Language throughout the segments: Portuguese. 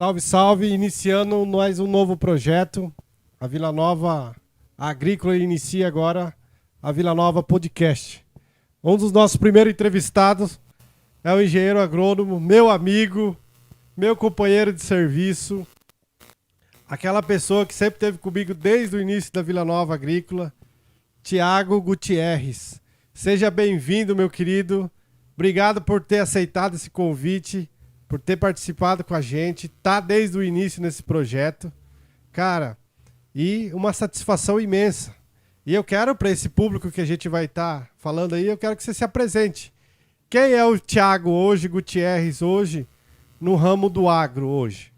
Salve, salve! Iniciando mais um novo projeto. A Vila Nova Agrícola inicia agora a Vila Nova Podcast. Um dos nossos primeiros entrevistados é o engenheiro agrônomo, meu amigo, meu companheiro de serviço, aquela pessoa que sempre esteve comigo desde o início da Vila Nova Agrícola, Thiago Gutierrez. Seja bem-vindo, meu querido. Obrigado por ter aceitado esse convite, por ter participado com a gente, tá desde o início nesse projeto. Cara, e uma satisfação imensa. E eu quero, para esse público que a gente vai estar falando aí, eu quero que você se apresente. Quem é o Thiago hoje, Gutierrez hoje, no ramo do agro hoje?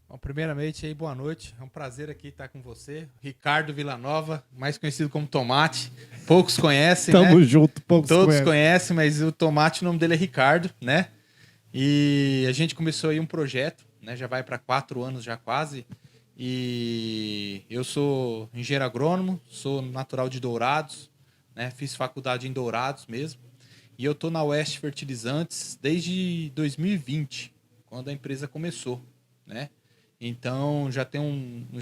Bom, primeiramente, aí, boa noite. É um prazer aqui estar com você. Ricardo Villanova, mais conhecido como Tomate. Poucos conhecem, né? Tamo junto, poucos Todos conhecem, mas o Tomate, o nome dele é Ricardo, né? E a gente começou aí um projeto, né? Já vai para 4 anos já quase. E eu sou engenheiro agrônomo, sou natural de Dourados, né? Fiz faculdade em Dourados mesmo. E eu tô na Oeste Fertilizantes desde 2020, quando a empresa começou, né? Então já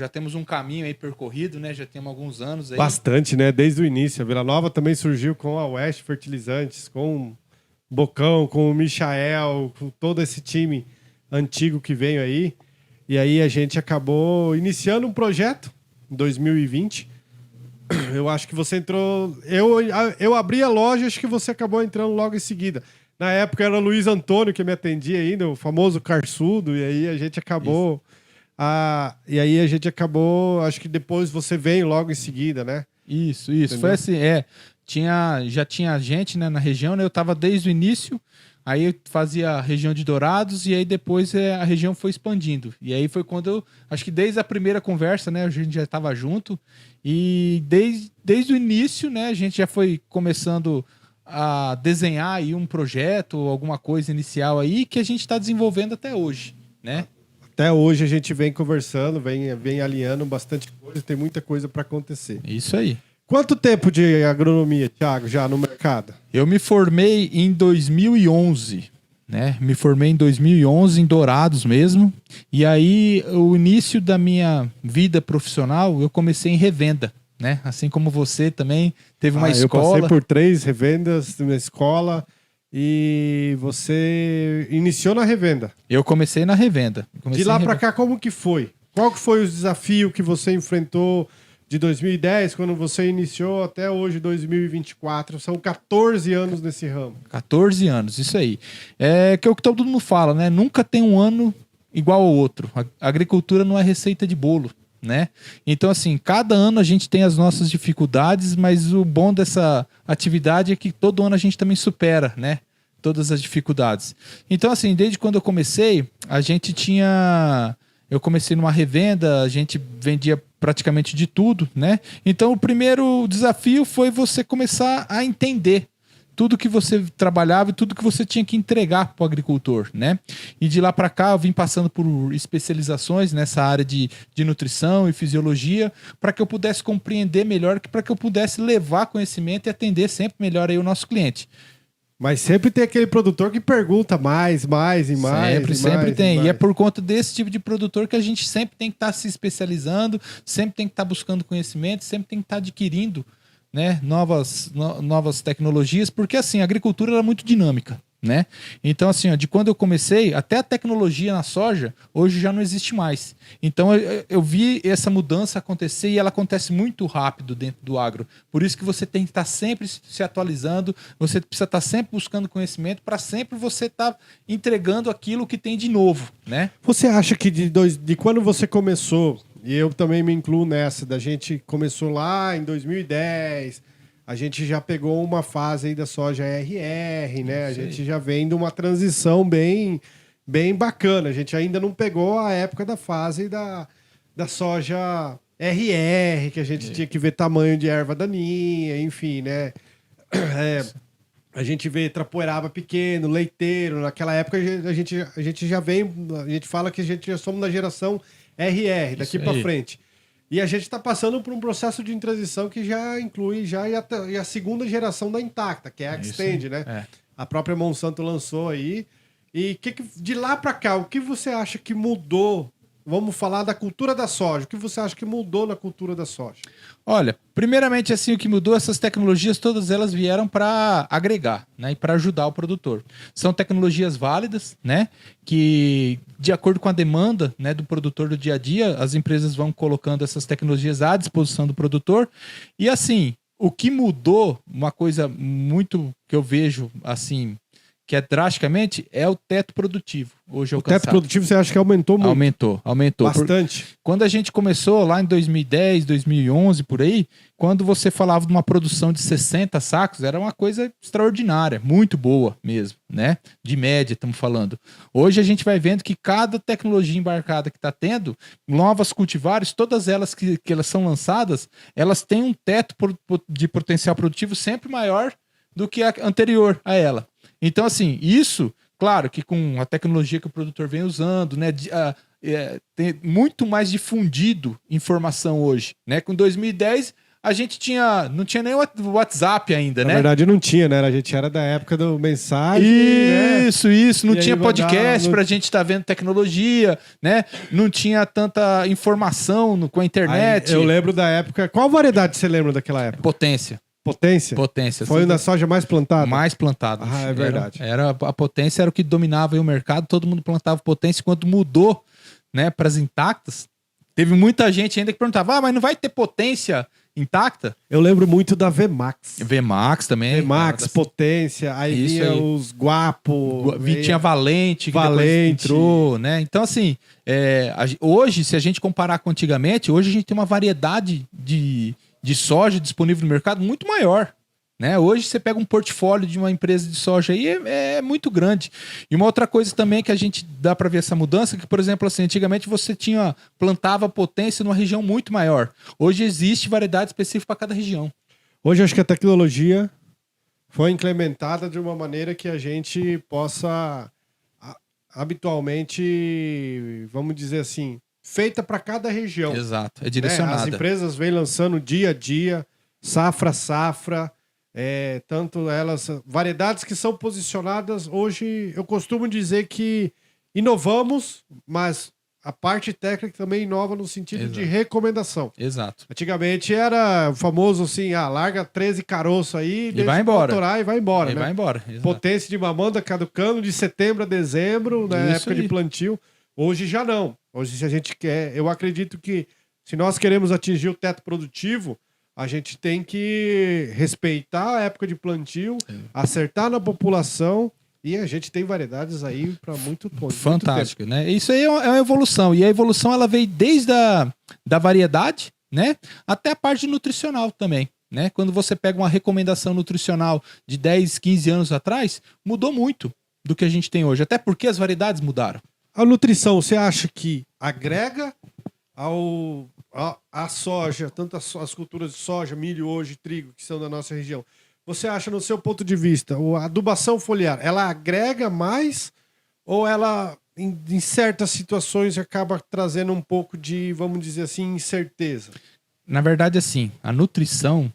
temos um caminho aí percorrido, né? Já temos alguns anos aí. Bastante, né? Desde o início. A Vila Nova também surgiu com a Oeste Fertilizantes, com o Bocão, com o Michael, com todo esse time antigo que veio aí. E aí a gente acabou iniciando um projeto em 2020. Eu acho que você entrou... Eu abri a loja, acho que você acabou entrando logo em seguida. Na época era o Luiz Antônio que me atendia ainda, o famoso Carçudo, e aí a gente acabou... acho que depois você veio logo em seguida, né? Isso. Entendeu? Foi assim, já tinha gente, né, na região, né? Eu estava desde o início, aí eu fazia a região de Dourados, e aí depois a região foi expandindo. E aí foi quando acho que desde a primeira conversa, né, a gente já estava junto, e desde o início, né, a gente já foi começando a desenhar aí um projeto, alguma coisa inicial aí, que a gente está desenvolvendo até hoje, né? Até hoje a gente vem conversando, vem alinhando bastante coisa, tem muita coisa para acontecer. Isso aí. Quanto tempo de agronomia, Thiago, já no mercado? Eu me formei em 2011, né? Me formei em 2011 em Dourados mesmo. E aí, o início da minha vida profissional, eu comecei em revenda, né? Assim como você também teve uma Eu escola. passei por 3 revendas na escola e você iniciou na revenda. Eu comecei na revenda. De lá para cá, como que foi? Qual que foi o desafio que você enfrentou de 2010, quando você iniciou, até hoje, 2024? São 14 anos nesse ramo. 14 anos, isso aí. É que é o que todo mundo fala, né? Nunca tem um ano igual ao outro. A agricultura não é receita de bolo, né? Então, assim, cada ano a gente tem as nossas dificuldades, mas o bom dessa atividade é que todo ano a gente também supera, né? Todas as dificuldades. Então, assim, desde quando eu comecei, eu comecei numa revenda, a gente vendia praticamente de tudo, né? Então, o primeiro desafio foi você começar a entender tudo que você trabalhava e tudo que você tinha que entregar para o agricultor, né? E de lá para cá eu vim passando por especializações nessa área de nutrição e fisiologia para que eu pudesse compreender melhor, para que eu pudesse levar conhecimento e atender sempre melhor aí o nosso cliente. Mas sempre tem aquele produtor que pergunta mais. Sempre tem. E é por conta desse tipo de produtor que a gente sempre tem que estar se especializando, sempre tem que estar buscando conhecimento, sempre tem que estar adquirindo, né, novas tecnologias, porque assim, a agricultura é muito dinâmica, né? Então, assim, de quando eu comecei, até a tecnologia na soja, hoje já não existe mais. Então, eu vi essa mudança acontecer e ela acontece muito rápido dentro do agro. Por isso que você tem que estar sempre se atualizando, você precisa estar sempre buscando conhecimento para sempre você estar entregando aquilo que tem de novo, né? Você acha que de quando você começou, e eu também me incluo nessa, da gente começou lá em 2010... A gente já pegou uma fase aí da soja RR, né? A gente já vem de uma transição bem bacana. A gente ainda não pegou a época da fase da soja RR, que a gente tinha que ver tamanho de erva daninha, enfim, né? A gente vê trapoeraba pequeno, leiteiro. Naquela época a gente já vem... A gente fala que a gente já somos da geração RR, daqui para frente. E a gente está passando por um processo de transição que já inclui e a segunda geração da Intacta, que é a Extend, né? A própria Monsanto lançou aí. E de lá para cá, o que você acha que mudou? Vamos falar da cultura da soja. O que você acha que mudou na cultura da soja? Olha, primeiramente, assim, o que mudou, essas tecnologias, todas elas vieram para agregar, né, e para ajudar o produtor. São tecnologias válidas, né, que de acordo com a demanda, né, do produtor do dia a dia, as empresas vão colocando essas tecnologias à disposição do produtor. E assim, o que mudou, uma coisa muito que eu vejo, assim, que é drasticamente, é o teto produtivo. Hoje o teto produtivo você acha que aumentou muito? Aumentou. Bastante. Quando a gente começou lá em 2010, 2011, por aí, quando você falava de uma produção de 60 sacos, era uma coisa extraordinária, muito boa mesmo, né? De média, estamos falando. Hoje a gente vai vendo que cada tecnologia embarcada que está tendo, novas cultivares, todas elas que elas são lançadas, elas têm um teto de potencial produtivo sempre maior do que a anterior a ela. Então, assim, isso, claro que com a tecnologia que o produtor vem usando, né, tem muito mais difundido informação hoje, né? Com 2010 a gente não tinha nem o WhatsApp ainda, né? Na verdade não tinha, né? A gente era da época do mensagem. Isso. Não tinha podcast pra gente estar vendo tecnologia, né? Não tinha tanta informação com a internet. Aí, eu lembro da época. Qual variedade você lembra daquela época? Potência. Foi na soja mais plantada? Mais plantada. Ah, é verdade. A potência era o que dominava aí o mercado, todo mundo plantava potência. Quando mudou, né, para as intactas, teve muita gente ainda que perguntava, mas não vai ter potência intacta? Eu lembro muito da VMAX. VMAX também. VMAX, potência, aí vinha os Guapo. Tinha Valente, que depois entrou, né? Então, assim, hoje, se a gente comparar com antigamente, hoje a gente tem uma variedade de soja disponível no mercado muito maior, né? Hoje você pega um portfólio de uma empresa de soja aí, é muito grande. E uma outra coisa também que a gente dá para ver essa mudança, que, por exemplo, assim, antigamente você plantava potência numa região muito maior. Hoje existe variedade específica para cada região. Hoje acho que a tecnologia foi implementada de uma maneira que a gente possa habitualmente, vamos dizer assim, feita para cada região. Exato, é direcionada. As empresas vêm lançando dia a dia, safra a safra, tanto elas, variedades que são posicionadas. Hoje eu costumo dizer que inovamos, mas a parte técnica também inova no sentido de recomendação. Exato. Antigamente era o famoso assim, larga 13 caroços aí, e vai embora. E vai embora, né? Vai embora. Potência de mamanda caducando de setembro a dezembro, na época de plantio. Hoje já não. Hoje, se a gente quer, eu acredito que se nós queremos atingir o teto produtivo, a gente tem que respeitar a época de plantio, acertar na população, e a gente tem variedades aí para muito tempo. Fantástico, né? Isso aí é uma evolução. E a evolução ela veio desde da variedade, né? Até a parte nutricional também. Né? Quando você pega uma recomendação nutricional de 10, 15 anos atrás, mudou muito do que a gente tem hoje. Até porque as variedades mudaram. A nutrição, você acha que agrega a soja, tanto as culturas de soja, milho hoje, trigo, que são da nossa região, você acha, no seu ponto de vista, a adubação foliar, ela agrega mais ou ela, em certas situações, acaba trazendo um pouco de, vamos dizer assim, incerteza? Na verdade, assim, a nutrição,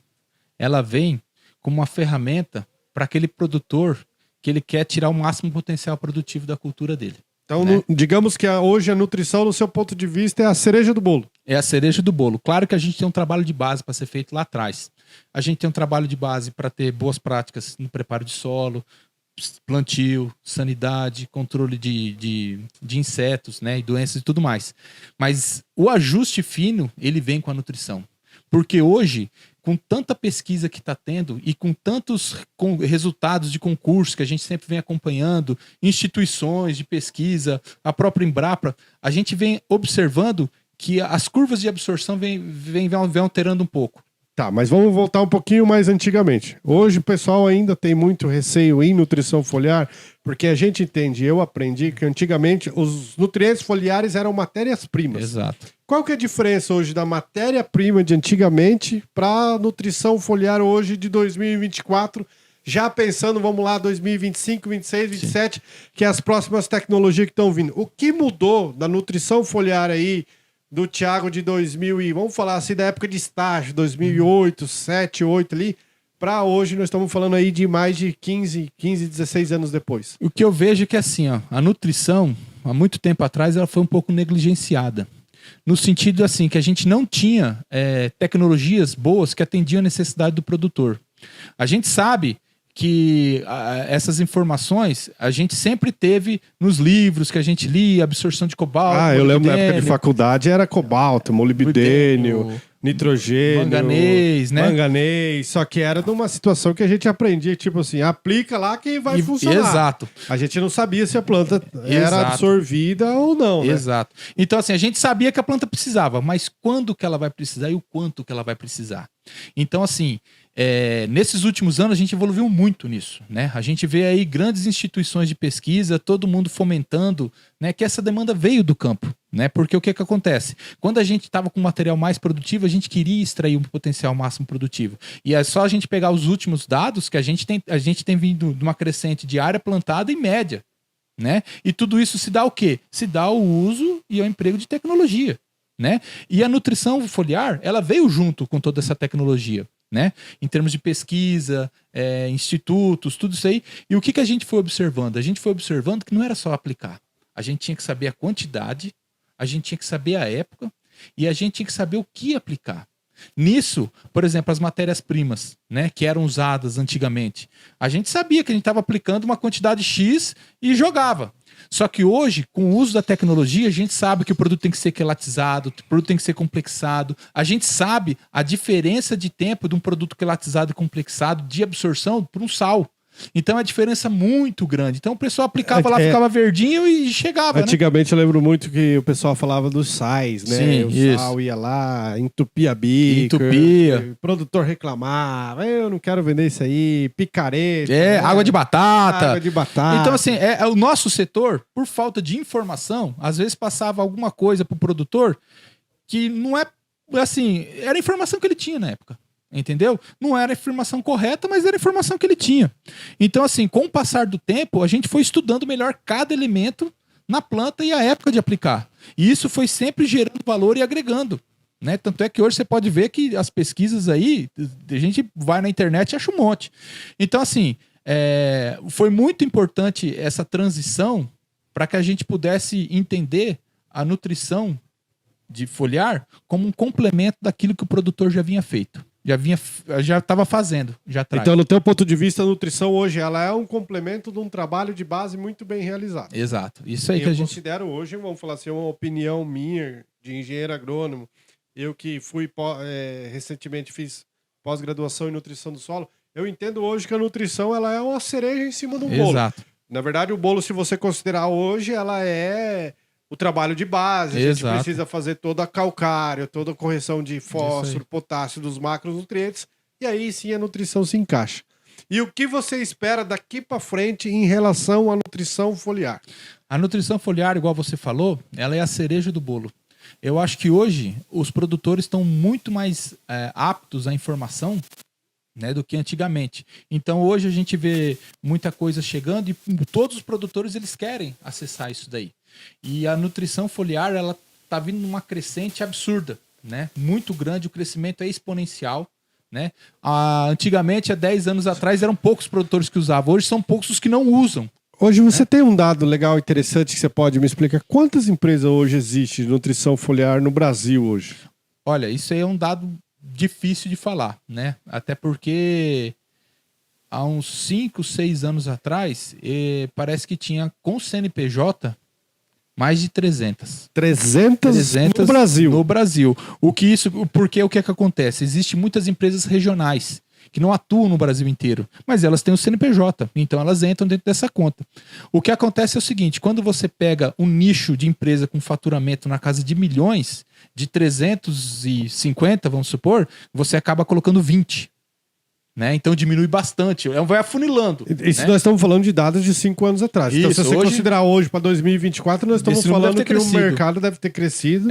ela vem como uma ferramenta para aquele produtor que ele quer tirar o máximo potencial produtivo da cultura dele. Então, né? Digamos que hoje a nutrição, no seu ponto de vista, é a cereja do bolo. É a cereja do bolo. Claro que a gente tem um trabalho de base para ser feito lá atrás. A gente tem um trabalho de base para ter boas práticas no preparo de solo, plantio, sanidade, controle de insetos, né, e doenças e tudo mais. Mas o ajuste fino, ele vem com a nutrição. Porque hoje, com tanta pesquisa que está tendo e com tantos resultados de concursos que a gente sempre vem acompanhando, instituições de pesquisa, a própria Embrapa, a gente vem observando que as curvas de absorção vem alterando um pouco. Tá, mas vamos voltar um pouquinho mais antigamente. Hoje o pessoal ainda tem muito receio em nutrição foliar, porque a gente entende, eu aprendi que antigamente os nutrientes foliares eram matérias-primas. Exato. Qual que é a diferença hoje da matéria-prima de antigamente para a nutrição foliar hoje de 2024? Já pensando, vamos lá, 2025, 26, 27, Sim. que é as próximas tecnologias que estão vindo. O que mudou da nutrição foliar aí do Thiago de 2000 e vamos falar assim da época de estágio, 2008, 7, 8 ali, para hoje, nós estamos falando aí de mais de 15, 16 anos depois. O que eu vejo é que assim, ó, a nutrição, há muito tempo atrás, ela foi um pouco negligenciada. No sentido assim, que a gente não tinha tecnologias boas que atendiam a necessidade do produtor. A gente sabe que essas informações a gente sempre teve nos livros que a gente lia, absorção de cobalto. Eu lembro na época de faculdade era cobalto, molibdênio, nitrogênio, manganês, só que era numa situação que a gente aprendia, tipo assim, aplica lá que vai funcionar. Exato. A gente não sabia se a planta era absorvida ou não, né? Exato. Então assim, a gente sabia que a planta precisava, mas quando que ela vai precisar e o quanto que ela vai precisar. Então assim, nesses últimos anos a gente evoluiu muito nisso, né? A gente vê aí grandes instituições de pesquisa, todo mundo fomentando, né, que essa demanda veio do campo, né? Porque o que acontece? Quando a gente estava com material mais produtivo, a gente queria extrair um potencial máximo produtivo. E é só a gente pegar os últimos dados que a gente tem vindo de uma crescente de área plantada em média, né? E tudo isso se dá o quê? Se dá o uso e ao emprego de tecnologia, né? E a nutrição foliar, ela veio junto com toda essa tecnologia, né? Em termos de pesquisa, institutos, tudo isso aí. E o que a gente foi observando? A gente foi observando que não era só aplicar. A gente tinha que saber a quantidade, a gente tinha que saber a época e a gente tinha que saber o que aplicar. Nisso, por exemplo, as matérias-primas, né, que eram usadas antigamente, a gente sabia que a gente estava aplicando uma quantidade X e jogava. Só que hoje, com o uso da tecnologia, a gente sabe que o produto tem que ser quelatizado, o produto tem que ser complexado. A gente sabe a diferença de tempo de um produto quelatizado e complexado de absorção para um sal. Então é uma diferença muito grande. Então o pessoal aplicava lá, ficava verdinho e chegava. Antigamente, né? Eu lembro muito que o pessoal falava dos sais, né? Sim, o sal ia lá, entupia bico. Entupia. O produtor reclamava, eu não quero vender isso aí, picareta. Né? Água de batata. Água de batata. Então, assim, o nosso setor, por falta de informação, às vezes passava alguma coisa pro produtor que não é assim, era a informação que ele tinha na época. Entendeu? Não era a informação correta, mas era a informação que ele tinha. Então, assim, com o passar do tempo, a gente foi estudando melhor cada elemento na planta e a época de aplicar. E isso foi sempre gerando valor e agregando, né? Tanto é que hoje você pode ver que as pesquisas aí, a gente vai na internet e acha um monte. Então, assim, foi muito importante essa transição para que a gente pudesse entender a nutrição de foliar como um complemento daquilo que o produtor já vinha feito. Já estava fazendo, já traz. Então, no teu ponto de vista, a nutrição hoje ela é um complemento de um trabalho de base muito bem realizado. Exato. Isso aí que eu a gente considero hoje, vamos falar assim, uma opinião minha de engenheiro agrônomo. Eu que recentemente fiz pós-graduação em nutrição do solo, eu entendo hoje que a nutrição ela é uma cereja em cima do bolo. Exato. Na verdade, o bolo, se você considerar hoje, ela é o trabalho de base. A gente precisa fazer toda a calcário, toda a correção de fósforo, potássio, dos macronutrientes. E aí sim a nutrição se encaixa. E o que você espera daqui para frente em relação à nutrição foliar? A nutrição foliar, igual você falou, ela é a cereja do bolo. Eu acho que hoje os produtores estão muito mais aptos à informação, né, do que antigamente. Então hoje a gente vê muita coisa chegando e todos os produtores eles querem acessar isso daí. E a nutrição foliar, ela tá vindo numa crescente absurda, né? Muito grande, o crescimento é exponencial, né? Antigamente, há 10 anos atrás, eram poucos produtores que usavam. Hoje são poucos os que não usam. Hoje você tem um dado legal, interessante, que você pode me explicar. Quantas empresas hoje existem de nutrição foliar no Brasil hoje? Olha, isso aí é um dado difícil de falar, né? Até porque há uns 5, 6 anos atrás, parece que tinha com CNPJ mais de 300. 300 no Brasil? No Brasil. Porque o que acontece? Existem muitas empresas regionais que não atuam no Brasil inteiro, mas elas têm o CNPJ, então elas entram dentro dessa conta. O que acontece é o seguinte, quando você pega um nicho de empresa com faturamento na casa de milhões, de 350, vamos supor, você acaba colocando 20. Né? Então diminui bastante, vai afunilando. Isso, né? Nós estamos falando de dados de 5 anos atrás. Então, se você considerar hoje para 2024, nós estamos falando que o mercado deve ter crescido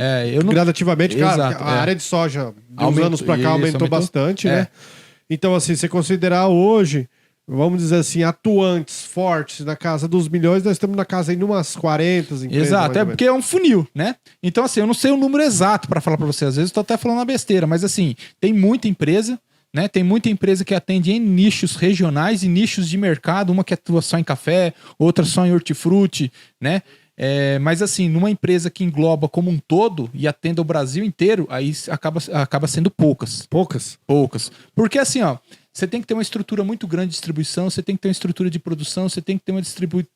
gradativamente. A área de soja, de uns anos para cá, aumentou bastante. Né? Então, assim, você considerar hoje, vamos dizer assim, atuantes fortes na casa dos milhões, nós estamos na casa aí de umas 40 empresas. Exato, porque é um funil, né? Então, assim, eu não sei o número exato para falar para você. Às vezes eu tô até falando uma besteira, mas assim, tem muita empresa, né? Tem muita empresa que atende em nichos regionais e nichos de mercado, uma que atua só em café, outra só em hortifruti, né? Mas assim, numa empresa que engloba como um todo e atenda o Brasil inteiro, aí acaba sendo poucas. Poucas? Poucas. Porque assim, ó, você tem que ter uma estrutura muito grande de distribuição, você tem que ter uma estrutura de produção, você tem que ter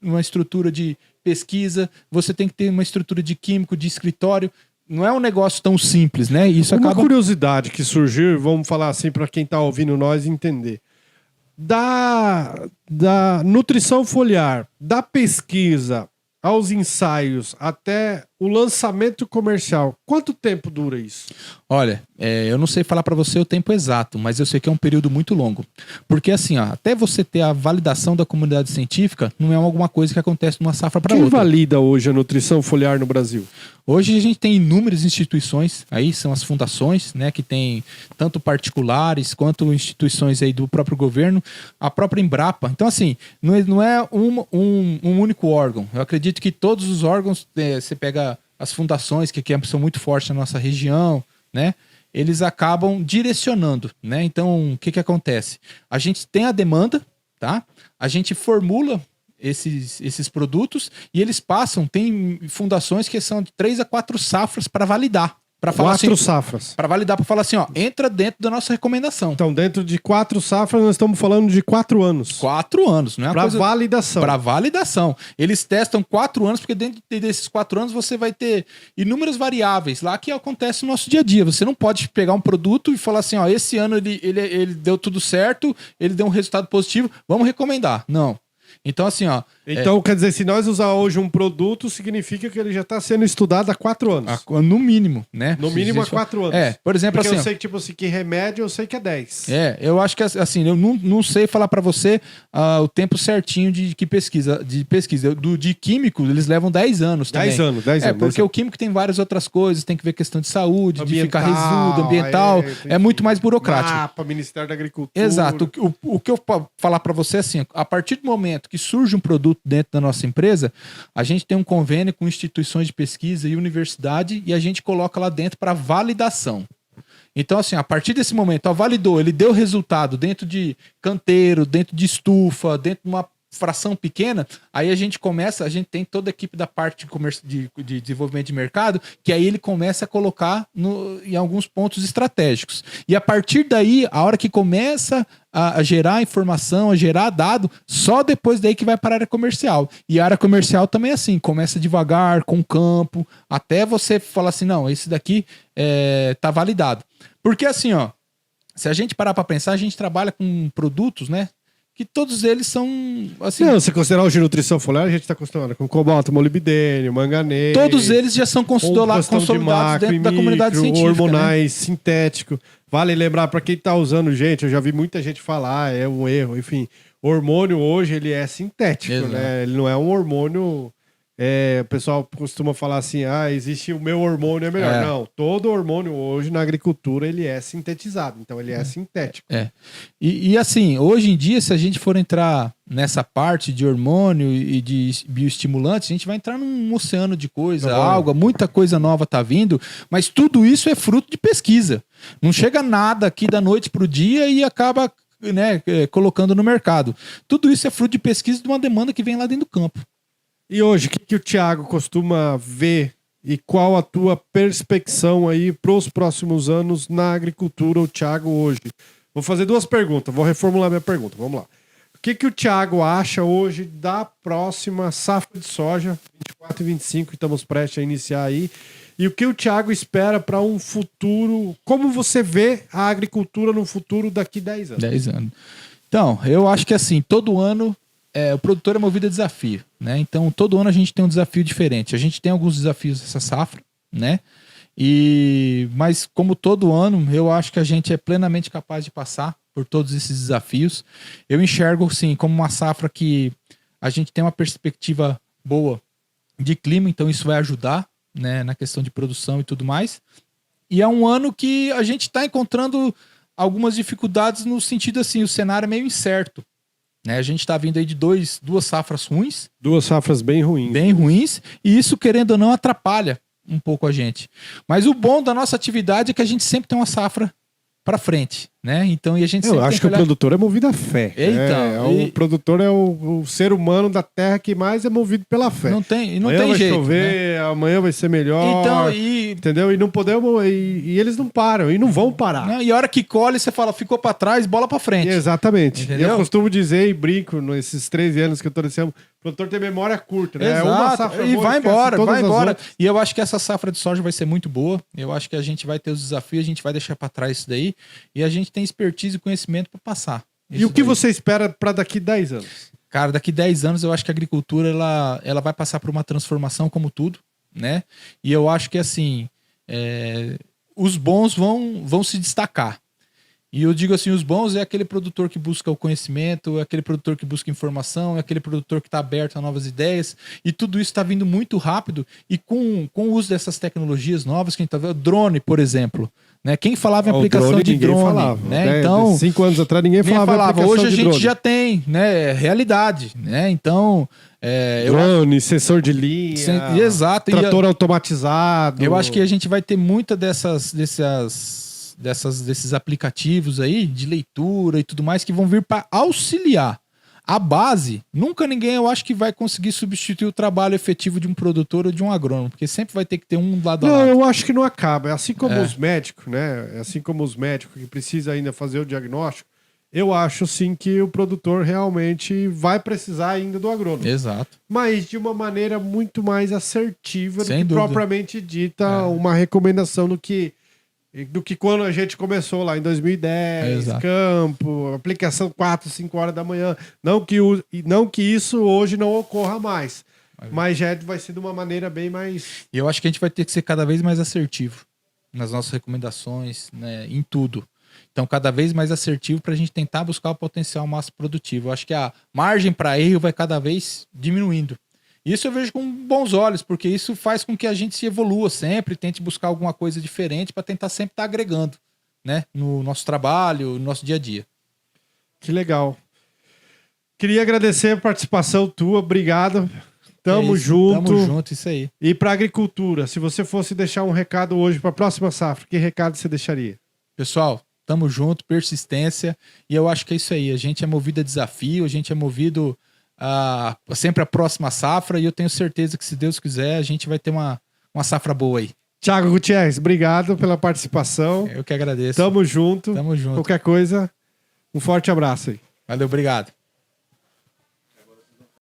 uma estrutura de pesquisa, você tem que ter uma estrutura de químico, de escritório. Não é um negócio tão simples, né? Isso uma curiosidade que surgiu, vamos falar assim para quem está ouvindo nós entender. Da nutrição foliar, da pesquisa aos ensaios até o lançamento comercial, quanto tempo dura isso? Olha, eu não sei falar para você o tempo exato, mas eu sei que é um período muito longo. Porque assim, ó, até você ter a validação da comunidade científica, não é alguma coisa que acontece de uma safra para outra. Quem valida hoje a nutrição foliar no Brasil? Hoje a gente tem inúmeras instituições, aí são as fundações, né, que tem tanto particulares quanto instituições aí do próprio governo, a própria Embrapa. Então assim, não é um único órgão. Eu acredito que todos os órgãos, você pega as fundações que são muito fortes na nossa região, né? Eles acabam direcionando, né? Então, o que acontece? A gente tem a demanda, tá? A gente formula esses produtos e eles passam, tem fundações que são de 3 a 4 safras para validar. Para falar 4 assim, safras. Para validar, para falar assim, ó, entra dentro da nossa recomendação. Então, dentro de 4 safras, nós estamos falando de 4 anos. 4 anos, não é? Para validação. Para validação. Eles testam 4 anos, porque dentro desses 4 anos você vai ter inúmeras variáveis lá que acontece no nosso dia a dia. Você não pode pegar um produto e falar assim, ó, esse ano ele deu tudo certo, ele deu um resultado positivo, vamos recomendar. Não. Então, assim, ó... Então, quer dizer, se nós usar hoje um produto, significa que ele já está sendo estudado há 4 anos. No mínimo, né? No mínimo há 4 anos. Por exemplo, porque assim... eu sei que, tipo assim, que remédio eu sei que é 10. Eu acho que, assim, eu não sei falar para você o tempo certinho de pesquisa. De químico, eles levam 10 anos também. 10 anos. Porque o químico tem várias outras coisas, tem que ver questão de saúde, ambiental, de ficar resíduo, ambiental. É muito mais burocrático. Mapa, Ministério da Agricultura. Exato. O que eu posso falar para você é assim, a partir do momento que surge um produto dentro da nossa empresa, a gente tem um convênio com instituições de pesquisa e universidade e a gente coloca lá dentro para validação. Então, assim, a partir desse momento, validou, ele deu resultado dentro de canteiro, dentro de estufa, dentro de uma fração pequena, aí a gente tem toda a equipe da parte de desenvolvimento de mercado, que aí ele começa a colocar em alguns pontos estratégicos. E a partir daí, a hora que começa a gerar informação, a gerar dado, só depois daí que vai para a área comercial. E a área comercial também é assim, começa devagar, com o campo, até você falar assim, não, esse daqui tá validado. Porque assim, ó, se a gente parar para pensar, a gente trabalha com produtos, né? Que todos eles são, assim... Não, se considerar hoje nutrição foliar, a gente está acostumado com cobalto, molibdênio, manganês... Todos eles já são consolidados dentro da comunidade científica. Hormonais, sintético. Vale lembrar, para quem está usando, gente, eu já vi muita gente falar, é um erro, enfim. Hormônio hoje, ele é sintético, exato, né? Ele não é um hormônio... o pessoal costuma falar assim, existe o meu hormônio é melhor. Não, todo hormônio hoje na agricultura ele é sintetizado, então ele é sintético. E assim, hoje em dia, se a gente for entrar nessa parte de hormônio e de bioestimulantes, a gente vai entrar num oceano de coisa, muita coisa nova tá vindo, mas tudo isso é fruto de pesquisa. Não chega nada aqui da noite pro dia e acaba, né, colocando no mercado. Tudo isso é fruto de pesquisa de uma demanda que vem lá dentro do campo. E hoje, o que o Thiago costuma ver e qual a tua perspecção aí para os próximos anos na agricultura, o Thiago hoje? Vou fazer 2 perguntas, vou reformular minha pergunta, vamos lá. O que o Thiago acha hoje da próxima safra de soja, 24 e 25, que estamos prestes a iniciar aí, e o que o Thiago espera para um futuro, como você vê a agricultura no futuro daqui 10 anos? 10 anos. Então, eu acho que assim, todo ano o produtor é movido a desafio, né? Então, todo ano a gente tem um desafio diferente. A gente tem alguns desafios dessa safra, né? Mas, como todo ano, eu acho que a gente é plenamente capaz de passar por todos esses desafios. Eu enxergo, sim, como uma safra que a gente tem uma perspectiva boa de clima, então isso vai ajudar, né, na questão de produção e tudo mais. E é um ano que a gente está encontrando algumas dificuldades no sentido assim, o cenário é meio incerto. Né? A gente está vindo aí de duas safras ruins. 2 safras bem ruins. Bem ruins. E isso, querendo ou não, atrapalha um pouco a gente. Mas o bom da nossa atividade é que a gente sempre tem uma safra para frente, né? Então, e a gente Eu acho que o produtor é movido à fé. O produtor é o ser humano da terra que mais é movido pela fé. Não tem jeito. Amanhã vai chover, né? Amanhã vai ser melhor. Então, entendeu? E não podemos. E eles não param, e não vão parar. Não, e a hora que colhe, você fala, ficou para trás, bola para frente. Exatamente. Entendeu? Eu costumo dizer e brinco nesses 13 anos que eu tô nesse ano, o produtor tem memória curta, né? Exato. É uma safra e boa, vai embora. Outras. E eu acho que essa safra de soja vai ser muito boa. Eu acho que a gente vai ter os desafios, a gente vai deixar para trás isso daí. E a gente tem expertise e conhecimento para passar. E o que você espera para daqui 10 anos? Cara, daqui 10 anos eu acho que a agricultura ela vai passar por uma transformação como tudo, né? E eu acho que assim, os bons vão se destacar. E eu digo assim, os bons é aquele produtor que busca o conhecimento, é aquele produtor que busca informação, é aquele produtor que está aberto a novas ideias, e tudo isso está vindo muito rápido, e com o uso dessas tecnologias novas que a gente está vendo, drone, por exemplo, né? Quem falava em aplicação de drone, falava, né? Então, 5 anos atrás ninguém falava. Hoje a gente já tem, né? Realidade, né? Então, drone, sensor de linha, exato, trator automatizado. Eu acho que a gente vai ter muita desses aplicativos aí de leitura e tudo mais que vão vir para auxiliar. A base, nunca ninguém, eu acho que vai conseguir substituir o trabalho efetivo de um produtor ou de um agrônomo, porque sempre vai ter que ter um lado a lado. Não, eu acho que não acaba. É assim como os médicos, né? É assim como os médicos que precisam ainda fazer o diagnóstico, eu acho sim que o produtor realmente vai precisar ainda do agrônomo. Exato. Mas de uma maneira muito mais assertiva Sem do que dúvida. Propriamente dita uma recomendação do que quando a gente começou lá em 2010, campo, aplicação 4, 5 horas da manhã. Não que isso hoje não ocorra mais, mas já vai ser de uma maneira bem mais... E eu acho que a gente vai ter que ser cada vez mais assertivo nas nossas recomendações, né, em tudo. Então, cada vez mais assertivo para a gente tentar buscar o potencial máximo produtivo. Eu acho que a margem para erro vai cada vez diminuindo. Isso eu vejo com bons olhos, porque isso faz com que a gente se evolua sempre, tente buscar alguma coisa diferente para tentar sempre estar agregando, né, no nosso trabalho, no nosso dia a dia. Que legal. Queria agradecer a participação tua, obrigado. Tamo junto, isso aí. E para agricultura, se você fosse deixar um recado hoje para a próxima safra, que recado você deixaria? Pessoal, tamo junto, persistência, e eu acho que é isso aí. A gente é movido a desafio, a gente é movido sempre a próxima safra, e eu tenho certeza que, se Deus quiser, a gente vai ter uma safra boa aí. Thiago Gutierrez, obrigado pela participação. Eu que agradeço. Tamo junto. Tamo junto. Qualquer coisa, um forte abraço aí. Valeu, obrigado.